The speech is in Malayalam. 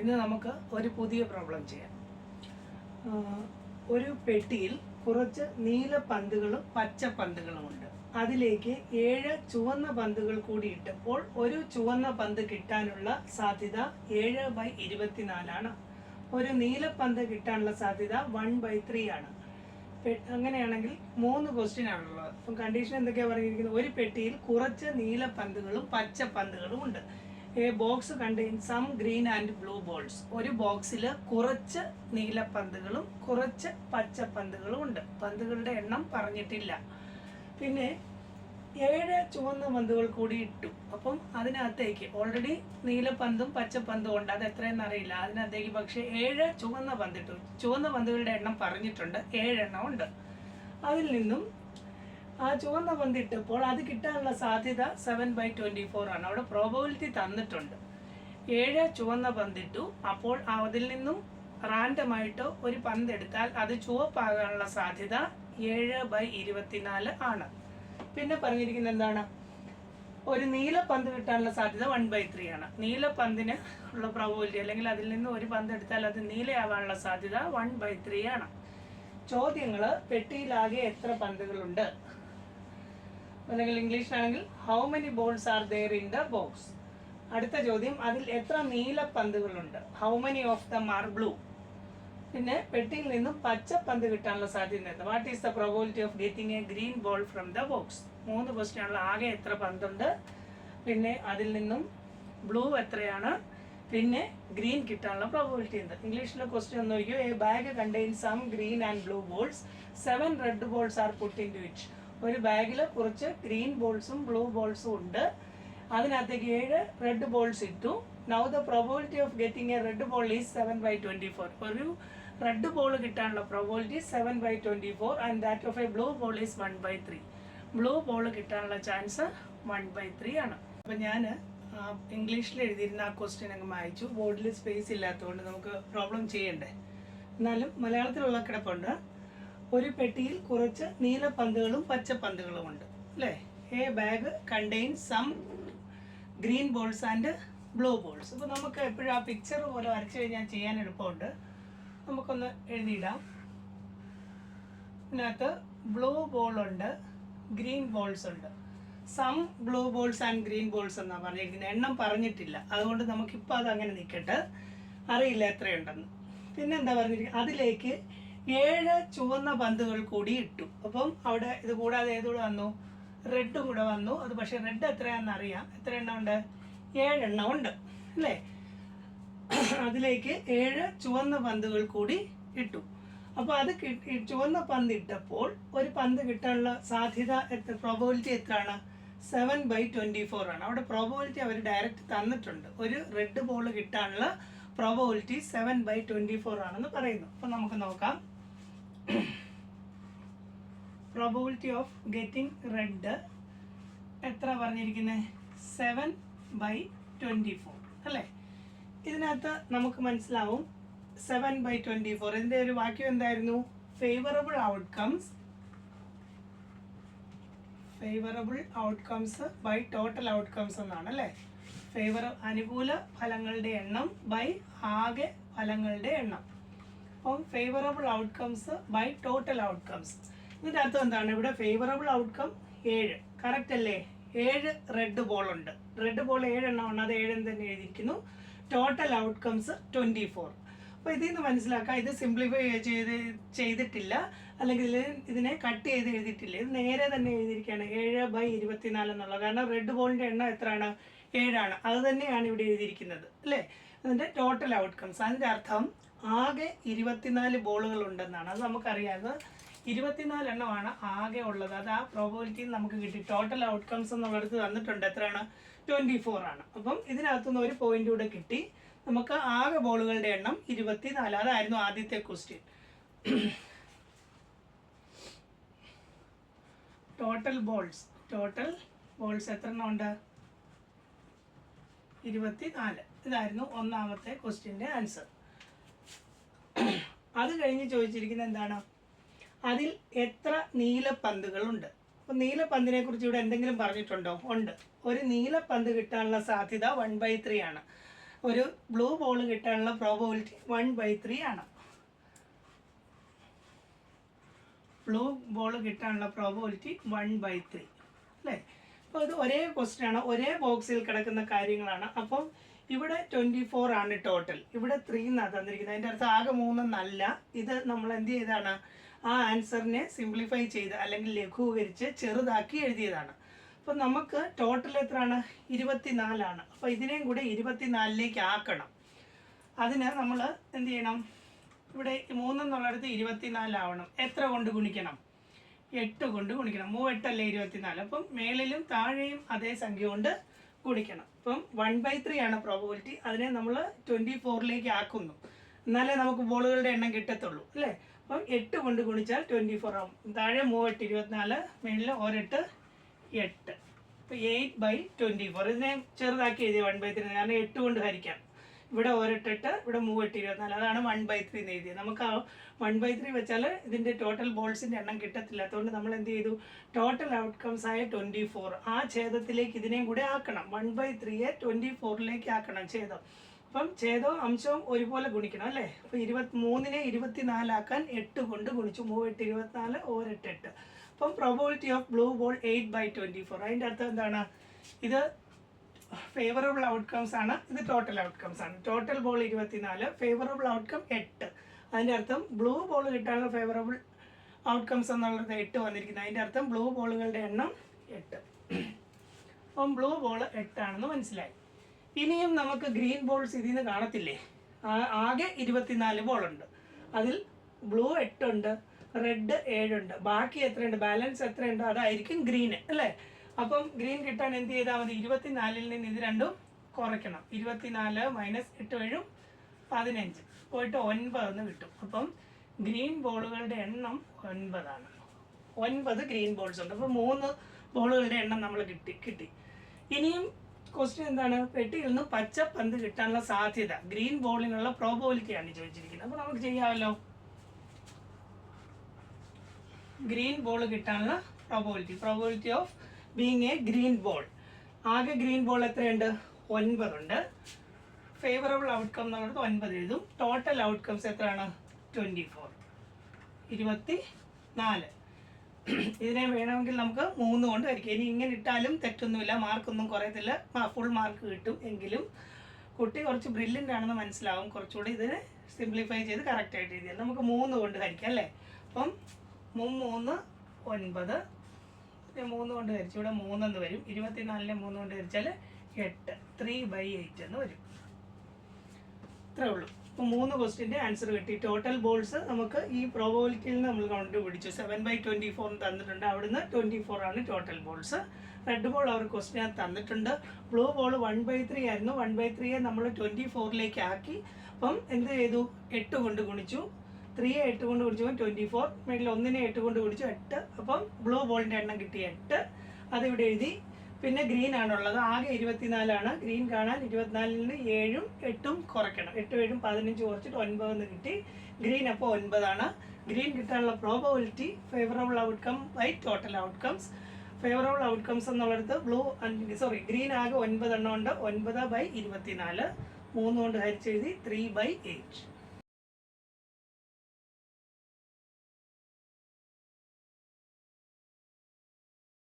ഇന്ന് നമുക്ക് ഒരു പുതിയ പ്രോബ്ലം ചെയ്യാം. ഒരു പെട്ടിയിൽ കുറച്ച് നീല പന്തുകളും പച്ച പന്തുകളുമുണ്ട്. അതിലേക്ക് 7 ചുവന്ന പന്തുകൾ കൂടി ഇട്ടപ്പോൾ ഒരു ചുവന്ന പന്ത് കിട്ടാനുള്ള സാധ്യത 7/24 ആണ്. ഒരു നീല പന്ത് കിട്ടാനുള്ള സാധ്യത 1/3 ആണ്. അങ്ങനെയാണെങ്കിൽ 3 ക്വസ്റ്റ്യൻ ആണുള്ളത്. അപ്പം കണ്ടീഷൻ എന്തൊക്കെയാണ് പറഞ്ഞിരിക്കുന്നത്? ഒരു പെട്ടിയിൽ കുറച്ച് നീല പന്തുകളും പച്ച പന്തുകളും ഉണ്ട്. A box contain some green and blue balls. ഒരു ബോക്സിൽ കുറച്ച് നീലപ്പന്തുകളും കുറച്ച് പച്ച പന്തുകളും ഉണ്ട്. പന്തുകളുടെ എണ്ണം പറഞ്ഞിട്ടില്ല. പിന്നെ 7 ചുവന്ന പന്തുകൾ കൂടി ഇട്ടു. അപ്പം അതിനകത്തേക്ക് ഓൾറെഡി നീലപ്പന്തും പച്ചപ്പന്തും ഉണ്ട്, അത് എത്രയെന്ന് അറിയില്ല. അതിനകത്തേക്ക് പക്ഷേ 7 ചുവന്ന പന്തിട്ടു. ചുവന്ന പന്തുകളുടെ എണ്ണം പറഞ്ഞിട്ടുണ്ട്, 7 എണ്ണം ഉണ്ട്. അതിൽ നിന്നും ആ ചുവന്ന പന്തിട്ടപ്പോൾ അത് കിട്ടാനുള്ള സാധ്യത 7/24 ആണ്. അവിടെ പ്രോബബിലിറ്റി തന്നിട്ടുണ്ട്. 7 ചുവന്ന പന്തിട്ടു, അപ്പോൾ അതിൽ നിന്നും റാൻഡമായിട്ട് ഒരു പന്ത് എടുത്താൽ അത് ചുവപ്പാകാനുള്ള സാധ്യത 7/24 ആണ്. പിന്നെ പറഞ്ഞിരിക്കുന്നത് എന്താണ്? ഒരു നീല പന്ത് കിട്ടാനുള്ള സാധ്യത 1/3 ആണ്. നീല പന്തിന് ഉള്ള പ്രോബബിലിറ്റി, അല്ലെങ്കിൽ അതിൽ നിന്ന് ഒരു പന്ത് എടുത്താൽ അത് നീലയാവാനുള്ള സാധ്യത 1/3 ആണ്. ചോദ്യങ്ങൾ: പെട്ടിയിലാകെ എത്ര പന്തുകളുണ്ട്? അല്ലെങ്കിൽ ഇംഗ്ലീഷിലാണെങ്കിൽ how many balls are there in the box. അടുത്ത ചോദ്യം: അതിൽ എത്ര നീല പന്തുകളുണ്ട്? How many of them are blue. പിന്നെ പെട്ടിയിൽ നിന്നും പച്ച പന്ത് കിട്ടാനുള്ള സാധ്യത. What is the probability of getting a green ball from the box. 3 ക്വസ്റ്റ്യനുള്ള ആകെ എത്ര പന്തുണ്ട്, പിന്നെ അതിൽ നിന്നും ബ്ലൂ എത്രയാണ്, പിന്നെ ഗ്രീൻ കിട്ടാനുള്ള പ്രോബബിലിറ്റി ഉണ്ട്. ഇംഗ്ലീഷിലെ ക്വസ്റ്റ്യൻ ഒന്ന് നോക്കിയോ. A bag contain some green and blue balls. 7 red balls are put into it. ഒരു ബാഗിൽ കുറച്ച് ഗ്രീൻ ബോൾസും ബ്ലൂ ബോൾസും ഉണ്ട്. അതിനകത്തേക്ക് 7 റെഡ് ബോൾസ് ഇട്ടു. Now the probability of getting A red ball is 7/24. ഒരു റെഡ് ബോൾ കിട്ടാനുള്ള probability 7/24 and that of A blue ball is 1/3. Blue ball കിട്ടാനുള്ള ചാൻസ് 1/3 ആണ്. അപ്പം ഞാൻ ഇംഗ്ലീഷിൽ എഴുതിയിരുന്ന ആ ക്വസ്റ്റ്യൻ അങ്ങ് വായിച്ചു. ബോർഡിൽ സ്പേസ് ഇല്ലാത്തതുകൊണ്ട് നമുക്ക് പ്രോബ്ലം ചെയ്യണ്ടേ. എന്നാലും മലയാളത്തിലുള്ള കിടപ്പുണ്ട്. ഒരു പെട്ടിയിൽ കുറച്ച് നീല പന്തുകളും പച്ച പന്തുകളും ഉണ്ട്, അല്ലേ? A bag contain some green balls and blue balls. അപ്പോൾ നമുക്ക് എപ്പോഴും ആ പിക്ചർ പോലെ വരച്ചു കഴിഞ്ഞാൽ ചെയ്യാൻ എളുപ്പമുണ്ട്. നമുക്കൊന്ന് എഴുതിയിടാം. ഇതിനകത്ത് ബ്ലൂ ബോളുണ്ട്, ഗ്രീൻ ബോൾസ് ഉണ്ട്. Some blue balls and green balls എന്നാണ് പറഞ്ഞിരിക്കുന്നത്. എണ്ണം പറഞ്ഞിട്ടില്ല, അതുകൊണ്ട് നമുക്കിപ്പോൾ അത് അങ്ങനെ നിൽക്കട്ടെ. അറിയില്ല എത്രയുണ്ടെന്ന്. പിന്നെ എന്താ പറഞ്ഞിരിക്കുന്നത്? അതിലേക്ക് 7 ചുവന്ന പന്തുകൾ കൂടി ഇട്ടു. അപ്പം അവിടെ ഇത് കൂടാതെ ഏതുകൂടെ വന്നു? റെഡും കൂടെ വന്നു. അത് പക്ഷേ റെഡ് എത്രയാണെന്ന് അറിയാം. എത്ര എണ്ണം ഉണ്ട്? 7 എണ്ണം ഉണ്ട്, അല്ലേ? അതിലേക്ക് 7 ചുവന്ന പന്തുകൾ കൂടി ഇട്ടു. അപ്പോൾ അത് ചുവന്ന പന്ത് ഇട്ടപ്പോൾ ഒരു പന്ത് കിട്ടാനുള്ള സാധ്യത പ്രോബബിലിറ്റി എത്രയാണ്? 7/24 ആണ്. അവിടെ പ്രോബബിലിറ്റി അവർ ഡയറക്റ്റ് തന്നിട്ടുണ്ട്. ഒരു റെഡ് ബോൾ കിട്ടാനുള്ള പ്രോബബിലിറ്റി 7/24 ആണെന്ന് പറയുന്നു. അപ്പം നമുക്ക് നോക്കാം. പ്രോബബിലിറ്റി ഓഫ് ഗെറ്റിംഗ് റെഡ് എത്ര പറഞ്ഞിരിക്കുന്നത്? 7/24, അല്ലേ? ഇതിനകത്ത് നമുക്ക് മനസ്സിലാവും 7/24. ഇതിൻ്റെ ഒരു വാക്യം എന്തായിരുന്നു? Favourable outcomes by total outcomes എന്നാണ്, അല്ലേ? അനുകൂല ഫലങ്ങളുടെ എണ്ണം ബൈ ആകെ ഫലങ്ങളുടെ എണ്ണം. അപ്പം favourable outcomes by total outcomes. ഇതിൻ്റെ അർത്ഥം എന്താണ്? ഇവിടെ ഫേവറബിൾ ഔട്ട്കം 7, കറക്റ്റ് അല്ലേ? 7 റെഡ് ബോൾ ഉണ്ട്. റെഡ് ബോൾ 7 എണ്ണമാണ്, അത് 7 എന്ന് തന്നെ എഴുതിയിരിക്കുന്നു. Total outcomes 24. അപ്പോൾ ഇതിൽ നിന്ന് മനസ്സിലാക്കാം, ഇത് സിംപ്ലിഫൈ ചെയ്തിട്ടില്ല, അല്ലെങ്കിൽ ഇതിനെ കട്ട് ചെയ്ത് എഴുതിയിട്ടില്ല. ഇത് നേരെ തന്നെ എഴുതിയിരിക്കുകയാണ് 7/24 എന്നുള്ളത്. കാരണം റെഡ് ബോളിൻ്റെ എണ്ണം എത്രയാണ്? 7 ആണ്. അത് തന്നെയാണ് ഇവിടെ എഴുതിയിരിക്കുന്നത്, അല്ലേ? അതിൻ്റെ ടോട്ടൽ ഔട്ട്കംസ്. അതിൻ്റെ അർത്ഥം ആകെ 24 ബോളുകൾ ഉണ്ടെന്നാണ്. അത് നമുക്കറിയാം. 24 എണ്ണമാണ് ആകെ ഉള്ളത്. അത് ആ പ്രോബബിലിറ്റിയിൽ നമുക്ക് കിട്ടി. ടോട്ടൽ ഔട്ട്കംസ് എന്നുള്ളടത്ത് തന്നിട്ടുണ്ട്. എത്രയാണ്? 24 ആണ്. അപ്പം ഇതിനകത്തുനിന്ന് ഒരു പോയിന്റ് കൂടെ കിട്ടി. നമുക്ക് ആകെ ബോളുകളുടെ എണ്ണം 24. അതായിരുന്നു ആദ്യത്തെ ക്വസ്റ്റ്യൻ. ടോട്ടൽ ബോൾസ് എത്ര എണ്ണം ഉണ്ട്? 24. ഇതായിരുന്നു ഒന്നാമത്തെ ക്വസ്റ്റ്യൻ്റെ ആൻസർ. അത് കഴിഞ്ഞ് ചോദിച്ചിരിക്കുന്നത് എന്താണ്? അതിൽ എത്ര നീലപ്പന്തുകളുണ്ട്? അപ്പോൾ നീലപ്പന്തിനെ കുറിച്ച് ഇവിടെ എന്തെങ്കിലും പറഞ്ഞിട്ടുണ്ടോ? ഉണ്ട്. ഒരു നീലപ്പന്ത് കിട്ടാനുള്ള സാധ്യത 1/3 ആണ്. ഒരു ബ്ലൂ ബോൾ കിട്ടാനുള്ള പ്രോബബിലിറ്റി 1/3 ആണ്. ബ്ലൂ ബോൾ കിട്ടാനുള്ള പ്രോബബിലിറ്റി 1/3 അല്ലേ? അപ്പോൾ ഇത് ഒരേ ക്വസ്റ്റ്യൻ ആണ്, ഒരേ ബോക്സിൽ കിടക്കുന്ന കാര്യങ്ങളാണ്. അപ്പം ഇവിടെ 24 ആണ് ടോട്ടൽ, ഇവിടെ 3 എന്നാണ് തന്നിരിക്കുന്നത്. അതിൻ്റെ അർത്ഥം ആകെ 3 എന്നല്ല. ഇത് നമ്മൾ എന്ത് ചെയ്താണ്, ആ ആൻസറിനെ സിംപ്ലിഫൈ ചെയ്ത് അല്ലെങ്കിൽ ലഘൂകരിച്ച് ചെറുതാക്കി എഴുതിയതാണ്. അപ്പം നമുക്ക് ടോട്ടൽ എത്രയാണ്? 24 ആണ്. അപ്പോൾ ഇതിനെയും കൂടെ 24ലേക്ക് ആക്കണം. അതിന് നമ്മൾ എന്ത് ചെയ്യണം? ഇവിടെ 3 എന്നുള്ളിടത്ത് 24 ആവണം. എത്ര കൊണ്ട് ഗുണിക്കണം? 8 കൊണ്ട് ഗുണിക്കണം. 3 അല്ലേ 24. അപ്പം മേളിലും താഴെയും അതേ സംഖ്യ കൊണ്ട് ഗുണിക്കണം. അപ്പം 1/3 ആണ് പ്രോബബിലിറ്റി. അതിനെ നമ്മൾ 24ലേക്ക് ആക്കുന്നു, എന്നാലേ നമുക്ക് ബോളുകളുടെ എണ്ണം കിട്ടത്തുള്ളൂ അല്ലേ? അപ്പം 8 കൊണ്ട് ഗുണിച്ചാൽ 24 ആവും. താഴെ 3 8 24, മേളിൽ 1 8. അപ്പോൾ 8/24. ഇതിനെ ചെറുതാക്കി എഴുതിയ 1/3, കാരണം 8 കൊണ്ട് ഹരിക്കാം. ഇവിടെ 1 8, ഇവിടെ 3 8 24, അതാണ് 1/3 എന്ന് എഴുതിയത്. നമുക്ക് 1/3 വെച്ചാൽ ഇതിൻ്റെ ടോട്ടൽ ബോൾസിൻ്റെ എണ്ണം കിട്ടത്തില്ല. അതുകൊണ്ട് നമ്മൾ എന്ത് ചെയ്തു? ടോട്ടൽ ഔട്ട്കംസ് ആയ 24 ആ ഛേദത്തിലേക്ക് ഇതിനെയും കൂടെ ആക്കണം. 1/3യെ 24ലേക്ക് ആക്കണം ഛേദം. അപ്പം ഛേദവും അംശവും ഒരുപോലെ ഗുണിക്കണം അല്ലേ? അപ്പോൾ 23നെ 24 ആക്കാൻ 8 കൊണ്ട് ഗുണിച്ചു. 3 8 24, 1 8 8. അപ്പം പ്രോബബിലിറ്റി ഓഫ് ബ്ലൂ ബോൾ 8/24. അതിൻ്റെ അർത്ഥം എന്താണ്? ഇത് ഫേവറബിൾ ഔട്ട്കംസ് ആണ്, ഇത് ടോട്ടൽ ഔട്ട്കംസ് ആണ്. Total ball 24, favourable outcome 8. അതിൻ്റെ അർത്ഥം ബ്ലൂ ബോൾ കിട്ടാനുള്ള ഫേവറബിൾ ഔട്ട്കംസ് എന്നുള്ളത് 8 വന്നിരിക്കുന്നത്. അതിൻ്റെ അർത്ഥം ബ്ലൂ ബോളുകളുടെ എണ്ണം 8. അപ്പം ബ്ലൂ ബോൾ 8 ആണെന്ന് മനസ്സിലായി. ഇനിയും നമുക്ക് ഗ്രീൻ ബോൾസ് ഇതിൽ നിന്ന് കാണത്തില്ലേ? ആകെ 24 ബോളുണ്ട്. അതിൽ ബ്ലൂ 8 ഉണ്ട്, റെഡ് 7 ഉണ്ട്. ബാക്കി എത്രയുണ്ട്? ബാലൻസ് എത്രയുണ്ട്? അതായിരിക്കും ഗ്രീന് അല്ലേ? അപ്പം ഗ്രീൻ കിട്ടാൻ എന്ത് ചെയ്താൽ മതി? 24ൽ നിന്ന് ഇത് രണ്ടും കുറയ്ക്കണം. 24 - 8 വഴും 15 പോയിട്ട് 9 എന്ന് കിട്ടും. അപ്പം ഗ്രീൻ ബോളുകളുടെ എണ്ണം 9 ആണ്. 9 ഗ്രീൻ ബോൾസ് ഉണ്ട്. അപ്പോൾ 3 ബോളുകളുടെ എണ്ണം നമ്മൾ കിട്ടി. ഇനിയും ക്വസ്റ്റ്യൻ എന്താണ്? പെട്ടിയിൽ നിന്ന് പച്ച പന്ത് കിട്ടാനുള്ള സാധ്യത, ഗ്രീൻ ബോളിനുള്ള പ്രോബബിലിറ്റിയാണ് ചോദിച്ചിരിക്കുന്നത്. അപ്പോൾ നമുക്ക് ചെയ്യാമല്ലോ. ഗ്രീൻ ബോൾ കിട്ടാനുള്ള probability of being A green ball. ആകെ ഗ്രീൻ ബോൾ എത്രയുണ്ട്? 9 ഉണ്ട്. ഫേവറബിൾ ഔട്ട്കം എന്നുള്ളത് 9 എഴുതും. ടോട്ടൽ ഔട്ട്കംസ് എത്രയാണ്? 24 24. ഇതിനെ വേണമെങ്കിൽ നമുക്ക് 3 കൊണ്ട് ഹരിക്കാം. ഇനി ഇങ്ങനെ ഇട്ടാലും തെറ്റൊന്നുമില്ല, മാർക്കൊന്നും കുറയത്തില്ല, ഫുൾ മാർക്ക് കിട്ടും. എങ്കിലും കുട്ടി കുറച്ച് ബ്രില്യൻ്റ് ആണെന്ന് മനസ്സിലാവും. കുറച്ചുകൂടി ഇതിനെ സിംപ്ലിഫൈ ചെയ്ത് കറക്റ്റായിട്ട് എഴുതിയാൽ നമുക്ക് 3 കൊണ്ട് ഹരിക്കാം അല്ലേ? അപ്പം 3 9, 3 കൊണ്ട് ഹരിച്ചു. ഇവിടെ 3 എന്ന് വരും. 24നെ 3 കൊണ്ട് ഹരിച്ചാൽ 8, 3/8 എന്ന് വരും. ഇത്രേ ഉള്ളൂ. അപ്പോൾ 3 ക്വസ്റ്റ്യൻ്റെ ആൻസർ കിട്ടി. ടോട്ടൽ ബോൾസ് നമുക്ക് ഈ പ്രോബബിലിറ്റിയിൽ നിന്ന് നമ്മൾ കണ്ടുപിടിച്ചു. 7/24 തന്നിട്ടുണ്ട്. അവിടുന്ന് 24 ആണ് ടോട്ടൽ ബോൾസ്. റെഡ് ബോൾ അവർ ക്വസ്റ്റ്യൻ തന്നിട്ടുണ്ട്. ബ്ലൂ ബോൾ 1/3 ആയിരുന്നു. 1/3യെ നമ്മൾ 24ലേക്ക് ആക്കി. അപ്പം എന്ത് ചെയ്തു? 8 കൊണ്ട് ഗുണിച്ചു. 3യെ 8 കൊണ്ട് ഗുണിച്ചപ്പോൾ 24. മേളിൽ 1നെ 8 കൊണ്ട് ഗുണിച്ചു 8. അപ്പം ബ്ലൂ ബോളിൻ്റെ എണ്ണം കിട്ടി 8. അതിവിടെ എഴുതി. പിന്നെ ഗ്രീൻ ആണുള്ളത്. ആകെ 24 ആണ്. ഗ്രീൻ കാണാൻ 24ൽ നിന്ന് 7ഉം 8ഉം കുറയ്ക്കണം. 8 7 15 കുറച്ചിട്ട് 9 എന്ന് കിട്ടി. ഗ്രീൻ അപ്പോൾ 9 ആണ്. ഗ്രീൻ കിട്ടാനുള്ള probability favourable outcome by total outcomes. Favourable outcomes എന്നുള്ളത് ഗ്രീൻ ആകെ 9 എണ്ണം ഉണ്ട്. 9/24 3 കൊണ്ട് ഹരിച്ചെഴുതി 3/8.